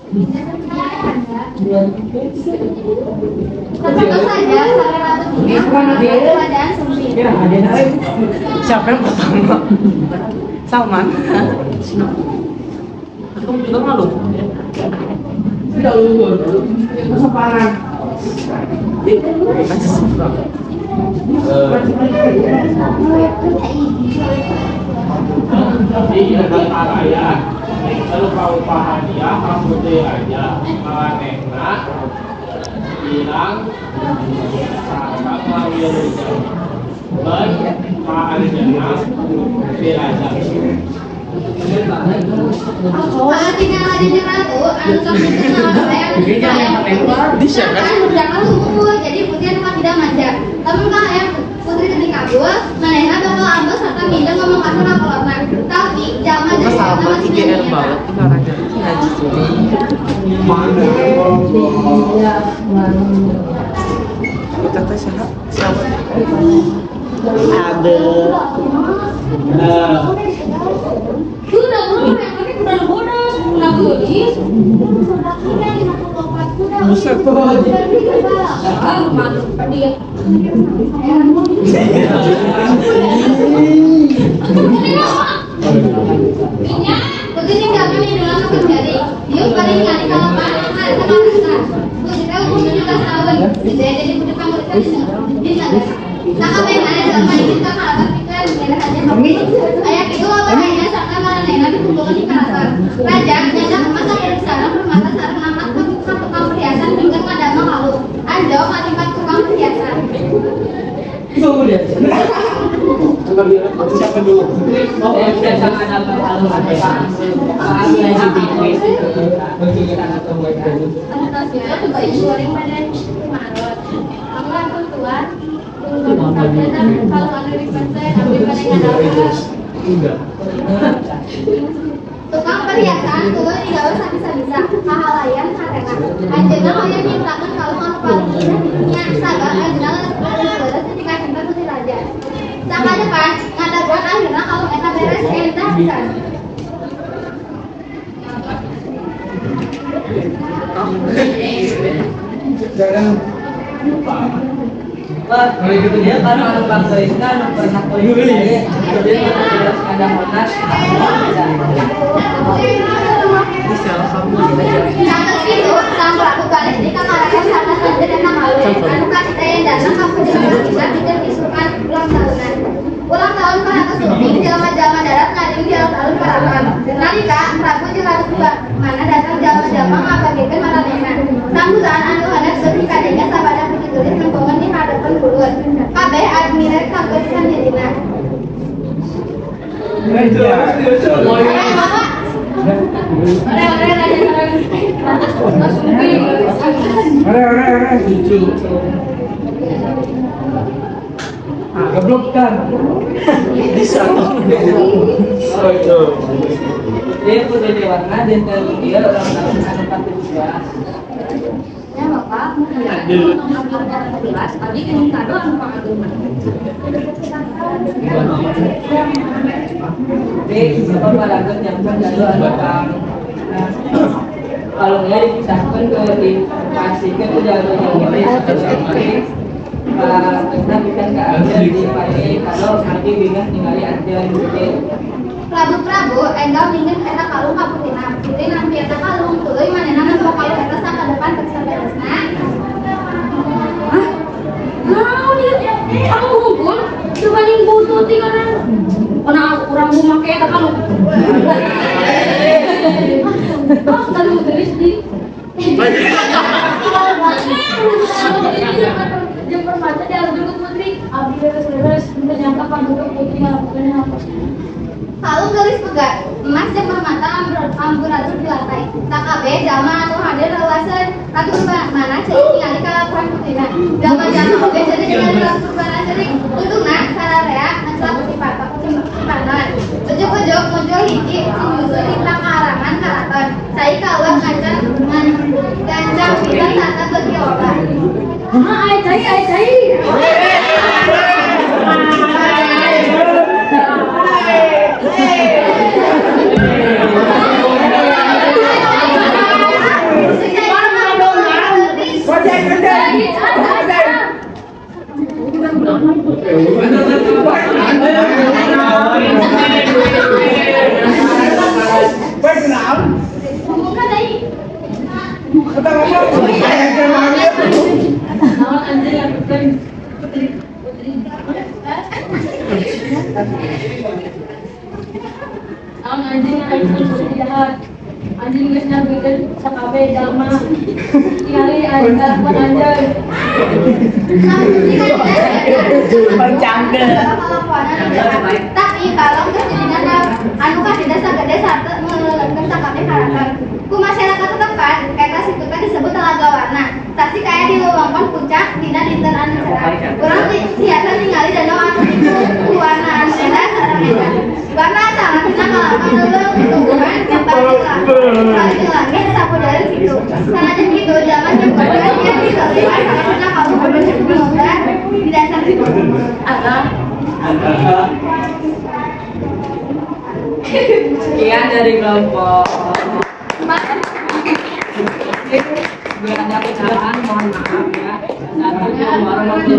Tentu saja salah satunya keadaan sempit. Siapa yang pertama? Salman. Aku juga malu. Tidak lulus. Masa parah. Baca seberang. Iya, ya. Lalu kau paham dia, kamu dia aja. Malah bilang, kakak mau dia baik, paham dia, dia aja. Kalau tinggal ada nyerah tuh, anggap itu jangan lupa. Jadi putih cuma tidak manja. Tapi kalau yang putri tadi kabur, manehna bakal ambil serta minjem ngomong kasar apa. Tapi jangan Sama IGR banget orangnya. Kita tes siapa? Ada. Udah bodoh, udah gelis. Buset tuh. Malu dia. Begini kami dalam menjadi dia paling kali kalau paling hari kemarin kita umur 17 tahun jadi pendepan kita nah kami ada dalam kita kalau kita daerah aja ayah itu apa ayah sama malah nenek di hubungan di karakter raja nyata masa dari sana permata sarang amat tukang perhiasan dengan madama lalu anjau kalimat tukang perhiasan Tunggu deh. Siapa dulu? Oh, saya sangat dapat hal tukang perhiasan tuh tidak usah bisa hahalayan karena anjena hoyong nyiptakan kalung anu palingnya sabar anjena beres ketika cinta putih raja saka depan ngadaguan akhirnya kalung eta beres endah bisa kalau gitu dia kan orang bangsa Islam pernah kuliah jadi ada monas bisa kamu Sampai itu, sampai aku balik di kamar aku sama saja dan malu. Anu kasih tanya datang kamu jangan bisa tidak disuruhkan ulang tahunan. Ulang tahun para kesumi jama-jama darat ngadim di alun-alun Paraman. Nalika Prabu jelas mana datang jama-jama ngabagikan maranehna. Sambutan anu hadap seperti kadenya sabada putih tulis mengkongan di hadapan bulur. Kabeh admirer kabeh sandirina. lucu. Geblok kan? Bisa. Oh itu. dia putih warna dan dia orang anu pati Ya Bapak, tadi kan kado anu pangageuman. jadi apa pada yang kado anu kalau dia dipisahkan ke dikasihkan ke jalur yang ini tapi kan ke aja dipakai kalau nanti bingung tinggali aja gitu Prabu enggal mingin eta kalung kaputina. Putih nampi eta kalung tuluy manehna nambah kalung eta saka depan teksa beresna. Hah? Naon ieu? Kamu ngumpul dibanding butuh tinggalan. Ona urang mau make eta kalung. Oh, tadi gelis di. Jeung permata di alun putri. Abdi beres-beres menyangka panggung putri ngalakukeun apa. Kalung gelis pegat, emas yang permata amburadul di lantai. Takabe jama atau hadir lewasan atur mana cek ningali kalakuan putina. Jama-jama oge jadi ningali kalakuan jadi untungna sararea ngecelak putih patok cimpanan. Ujuk-ujuk muncul hiji nyusul di pakarangan karaton. Sai kawan ngancam gancang pisan tata beuki obat. Ai cai. bikin sakabe jalma tingali ada penganjar Bercanda. tapi kalau kesedihan anu kan tidak sagede satu mengeluarkan sakabe harapan ku masyarakat tempat eta situ kan disebut telaga warna tapi kayak di wewengkon puncak dina dinten anu cerah urang biasa ningali danau anu itu warna anu eta sareng eta warna sangat kalapan leuleuh tumbuhan nyambar di langit sapu dari situ sanajan gitu zaman jemputan yang disalih karena kamu berbeda semoga di dasar situ agak Sekian dari kelompok. Bila ada kesalahan mohon maaf ya. Assalamualaikum warahmatullahi